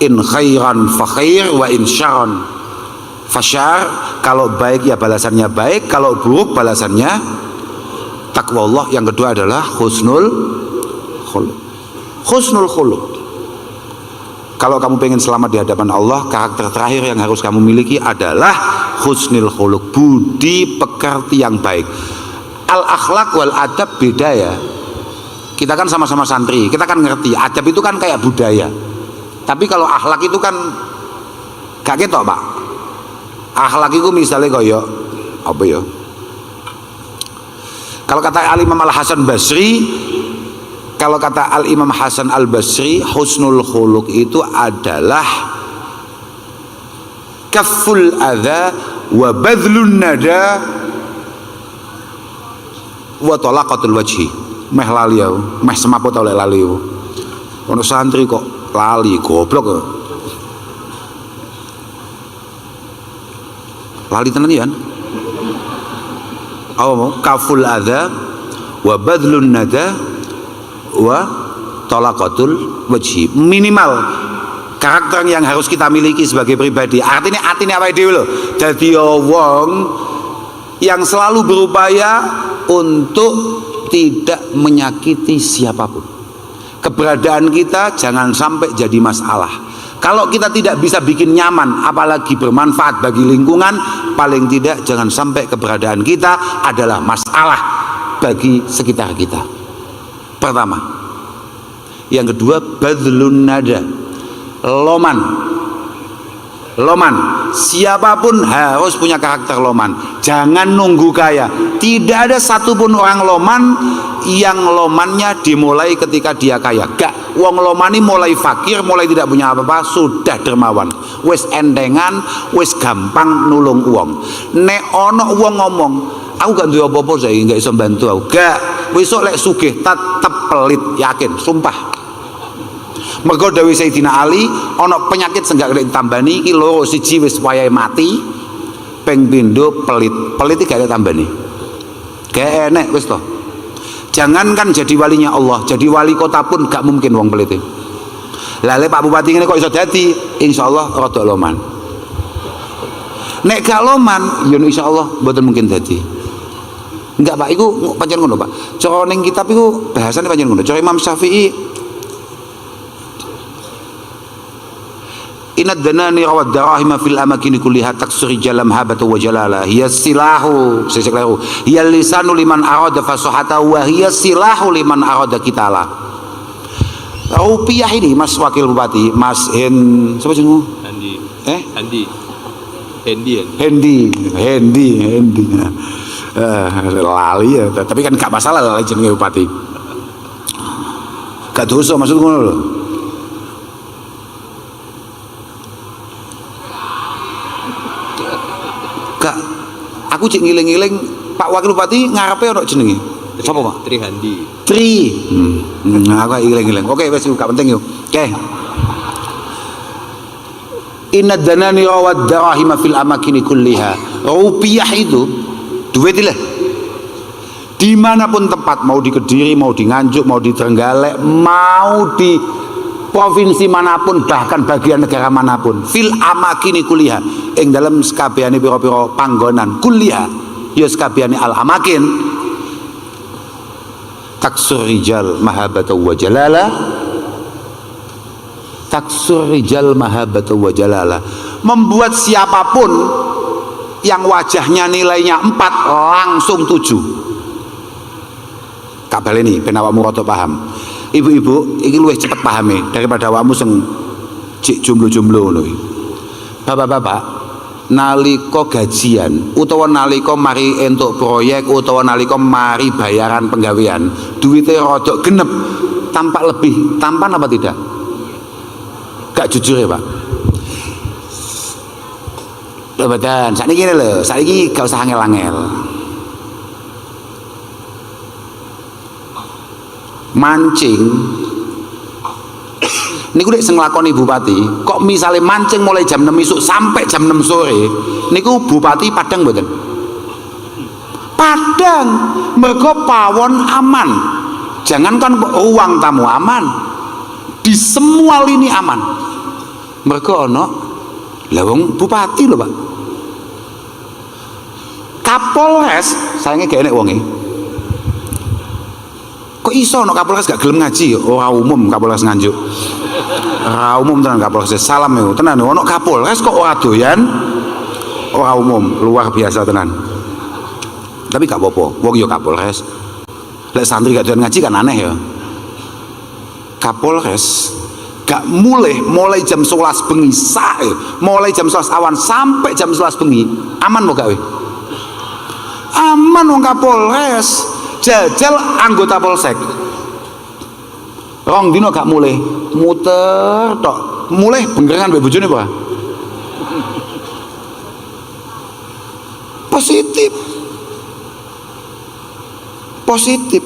In khairan fa khair wa in syarran fasyar. Kalau baik ya balasannya baik, kalau buruk balasannya takwa Allah. Yang kedua adalah husnul khuluq. Husnul khuluq. Kalau kamu pengen selamat di hadapan Allah, karakter terakhir yang harus kamu miliki adalah husnul khuluq, budi pekerti yang baik. Al akhlak wal adab beda ya. Kita kan sama-sama santri, kita kan ngerti adab itu kan kayak budaya. Tapi kalau akhlak itu kan gak ketok Pak. Akhlak itu misalnya kaya apa ya? Kalau kata Al Imam Al Hasan Basri, kalau kata Al Imam Hasan Al Basri, husnul khuluq itu adalah kafful adza wa badlun nada wa talaqatul wajhi. Meh lali aku, meh semaput oleh lali aku. Ono santri kok lali, goblok kok. Lali tenan ya. Apa mau? Kaful adza wa badlun nada wa talaqatul wajhi. Minimal karakter yang harus kita miliki sebagai pribadi. Artinya apa dhewe lho. Dadi wong yang selalu berupaya untuk tidak menyakiti siapapun. Keberadaan kita jangan sampai jadi masalah. Kalau kita tidak bisa bikin nyaman, apalagi bermanfaat bagi lingkungan, paling tidak jangan sampai keberadaan kita adalah masalah bagi sekitar kita. Pertama. Yang kedua, badlun nada, loman. Siapapun harus punya karakter loman. Jangan nunggu kaya. Tidak ada satupun orang loman yang lomannya dimulai ketika dia kaya. Gak, wong lomani mulai fakir, mulai tidak punya apa-apa, sudah dermawan. Wis endengan, wis gampang nulung uang. Nek ono uang ngomong, aku gak duwe apa-apa saya gak iso bantu aku. Gak, besok lek sugih tetep pelit, yakin, sumpah. Mergo dawuh Sayyidina Ali, ana penyakit sing gak ditambani iki loro, siji wis wayahe mati, ping pindho pelit. Pelit iki gak ditambani. Gak enek wis to. Jangankan jadi walinya Allah, jadi wali kota pun gak mungkin wong pelit. Lah Pak Bupati ngene kok iso dadi, insyaallah rada loman. Nek gak loman, ya insyaallah mboten mungkin dadi. Enggak Pak, iku pancen ngono Pak. Cara ning kitab iku bahasane pancen ngono. Cara Imam Syafi'i, inad danani rawad darahima fil amakini kulliha taksuri jalam habatu wa jalala hiya silahu seseklahu hiya lisanu liman arada fasahata wa hiya silahu liman arada kitala. Rupiah ini Mas Wakil Bupati, Mas siapa jenengmu? Hendi lali ya, tapi kan gak masalah lah jenenge bupati, gak dosa maksudku ngono lho. Aku cek ngiling-ngiling Pak Wakil Bupati ngarepe ono jenenge. Sapa, Pak? Tri Handi. Tri. Aku ngiling-ngiling. Oke, wis gak penting yo. Oke. Inna danani rawad darahima fil amakini kulliha. Rupiah itu duit lah. Dimanapun tempat, mau di Kediri, mau di Nganjuk, mau di Trenggalek, mau di provinsi manapun, bahkan bagian negara manapun, fil amakini kulliha, ing dalam sekabehane pira-pira panggonan kulliha, ya sekabehane al amakin, taksur rijal mahabata wa jalala, taksur rijal mahabata wa jalala, membuat siapapun yang wajahnya nilainya 4 langsung 7. Kak baleni ben awakmu rada paham. Ibu-ibu iki luwih cepet pahame daripada awakmu sing cik jomblo-jomblo ngono iki. Bapak-bapak nalika gajian utawa nalika mari entuk proyek utawa nalika mari bayaran penggawean, duwite rada genep, tampak lebih tampan apa tidak? Gak jujur ya, Pak. Betul, saiki ngene lho, saiki gak usah angel-angel. Mancing niku nek sing nglakoni bupati kok misalnya mancing mulai jam 6 isuk sampai jam 6 sore niku bupati Padang mboten? Padang, mergo pawon aman. Jangankan ruang tamu aman, di semua lini aman. Mergo ana lha wong bupati lho, Pak. Kapolres sayange gak enek wonge. Kok iso no Kapolres gak gelem ngaji? Ora umum Kapolres Nganjuk. Ora umum tenan Kapolres. Salam yo tenan ono Kapolres kok ora doyan. Ora umum, luar biasa tenan. Tapi gak apa-apa, wong yo Kapolres. Lek santri gak doyan ngaji kan aneh ya. Kapolres gak mulai jam 11 bengi mulai jam 11 awan sampai jam 11 bengi aman mau gawe? Aman wong Kapolres. Jajal anggota polsek rong dino gak mulai muter tok mulai bengkerengan mbek bojone apa positif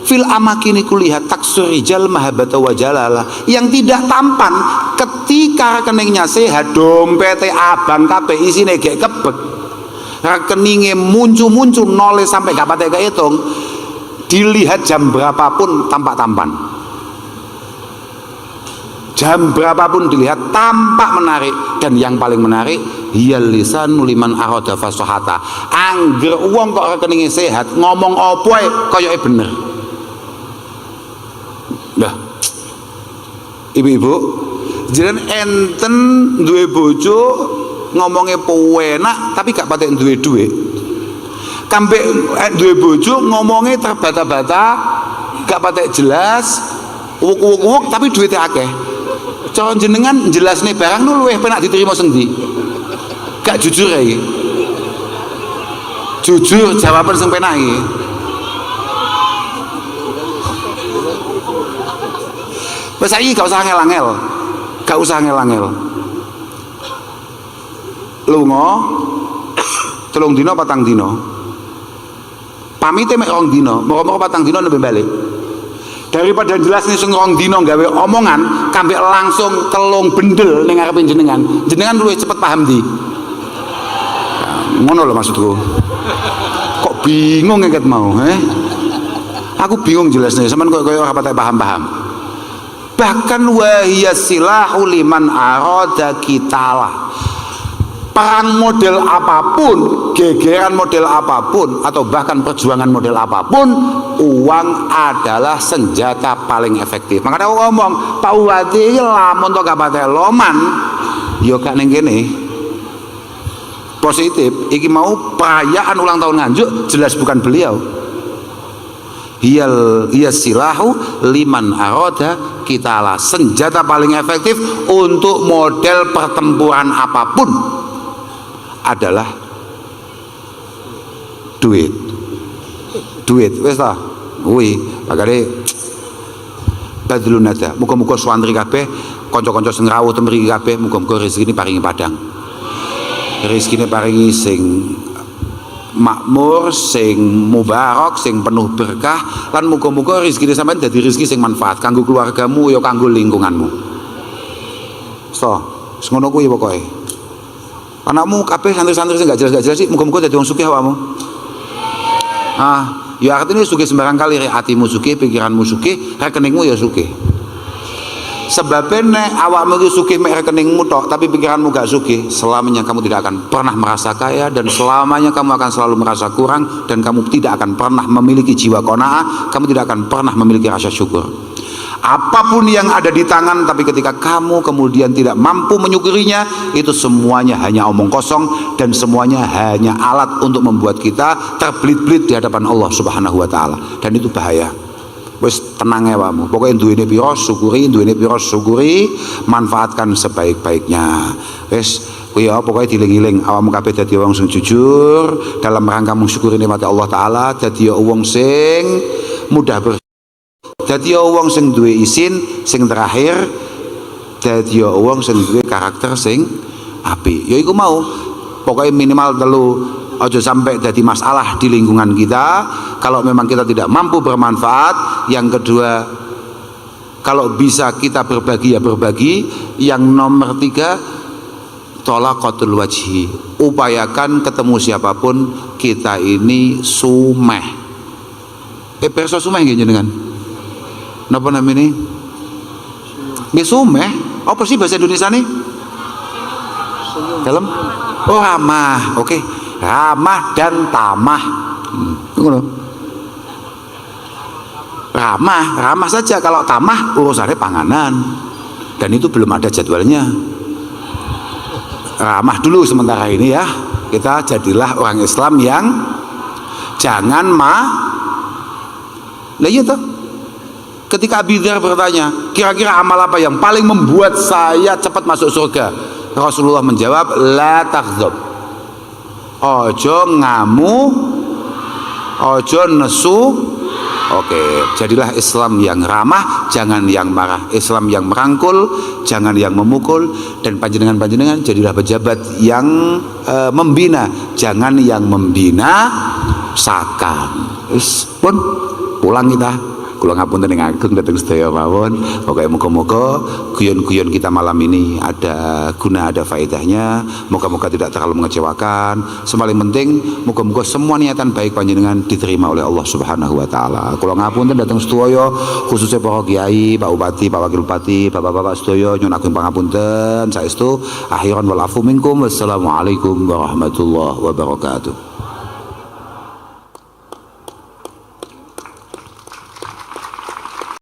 fil amakini kulihat taksur rijal mahabata wa jalala, yang tidak tampan ketika rekeningnya sehat, dompete abang kabeh isine gek kebek, rekeningnya muncul nol sampai gak patek kehitung, dilihat jam berapapun tampak tampan, jam berapapun dilihat tampak menarik. Dan yang paling menarik hiyal lisanu liman arada fasahata, angger wong kok rekeningnya sehat ngomong opo ae koyoke bener. Nah ibu-ibu jenengan enten duwe bojo ngomongnya penak tapi gak patek duwe duit, kambek duwe bojo ngomongnya terbata-bata gak patek jelas, wuk tapi duitnya akeh. Cara jenengan jelasne barang nu luwih penak diterima sendi? Gak jujur ya iki. Jujur jawaban sing penak iki. Wes saiki gak usah angel-angel. Gak usah angel-angel. Lunga 3 dina 4 dina. Pamite mek 2 dina, moko-moko 4 dina nembe balik. Daripada jelas nih sing 2 dina gawe omongan kambek langsung 3 bendel ning ngarepe jenengan luwih cepet paham di. Ngono lho maksudku. Kok bingung ngeket mau, Aku bingung jelasnya, sampean kok ora patek paham-paham. Bahkan wahiyas silahu liman arada qitalah. Perang model apapun, gegeran model apapun, atau bahkan perjuangan model apapun, uang adalah senjata paling efektif. Makanya aku ngomong, Pak Bupati lamun to gak pakai loman, yo gak ning kene. Positif, iki mau perayaan ulang tahun Nganjuk, jelas bukan beliau. Hiyas silahu liman arada qitalah, senjata paling efektif untuk model pertempuran apapun adalah duit wis ta kuwi makane badlun nada. Muga-muga swantri kabeh kanca-kanca sing rawuh ten mriki kabeh muga-muga rezekine paringi padang, rezekine paringi sing makmur, sing mubarak, sing penuh berkah, lan muga-muga rezeki sampean dadi rezeki sing manfaat kanggo keluargamu ya kanggo lingkunganmu. So, ngono kuwi pokoke. Anakmu kabeh santri-santri sing gak jelas sih muga-muga dadi wong sugih awakmu. Ya artinya sugih sembarang kali, hatimu sugih, pikiranmu sugih, rekeningmu ya sugih. Sebabnya nek awakmu iki sugih mek rekeningmu tok, tapi pikiranmu gak sugih, selamanya kamu tidak akan pernah merasa kaya, dan selamanya kamu akan selalu merasa kurang, dan kamu tidak akan pernah memiliki jiwa qanaah, kamu tidak akan pernah memiliki rasa syukur. Apapun yang ada di tangan, tapi ketika kamu kemudian tidak mampu menyukurinya, itu semuanya hanya omong kosong, dan semuanya hanya alat untuk membuat kita terbelit-belit di hadapan Allah Subhanahu wa taala, dan itu bahaya. Wis tenang ya wamu, pokoknya duwene piro syukuri, manfaatkan sebaik-baiknya. Wis kuwi ya pokoknya dieling-eling awakmu kabeh dadi wong sing jujur dalam rangka mensyukuri nikmat Allah taala, dadi wong sing mudah dadi wong sing duwe isin, sing terakhir dadi wong sing duwe karakter sing apik. Ya iku mau pokoknya minimal telu, aja sampai jadi masalah di lingkungan kita kalau memang kita tidak mampu bermanfaat. Yang kedua, kalau bisa kita berbagi ya berbagi. Yang nomor 3, tolaqatul wajhi, upayakan ketemu siapapun kita ini sumeh. Perso sumeh nggih jenengan? Napa namanya? Nggih sumeh. Apa sih bahasa Indonesia nih? Dalam? Oh ramah, oke. Ramah dan tamah. Ramah saja. Kalau tamah urusannya panganan, dan itu belum ada jadwalnya. Ramah dulu sementara ini ya. Kita jadilah orang Islam yang jangan Lah iya toh. Ketika Abi Dzar bertanya, kira-kira amal apa yang paling membuat saya cepat masuk surga? Rasulullah menjawab, la taghdzab. Ojo ngamu, ojo nesu. Oke, jadilah Islam yang ramah, jangan yang marah. Islam yang merangkul, jangan yang memukul. Dan panjenengan jadilah pejabat yang membina, jangan yang membinasakan. Pun pulang kita. Kula ngapunten ing ageng dhateng sedaya mawon. Pokoke muga-muga guyon-guyon kita malam ini ada guna, ada faedahnya. Moga-moga tidak terlalu mengecewakan. Semaling penting muga-muga semua niatan baik panjenengan diterima oleh Allah Subhanahu wa taala. Kula ngapunten dhateng sedaya khususnya para kiai, Pak Bupati, Pak Wakil Bupati, Bapak-bapak sedaya nyuwun agung pangapunten saestu. Akhiran wal afu minkum. Wassalamualaikum warahmatullahi wabarakatuh.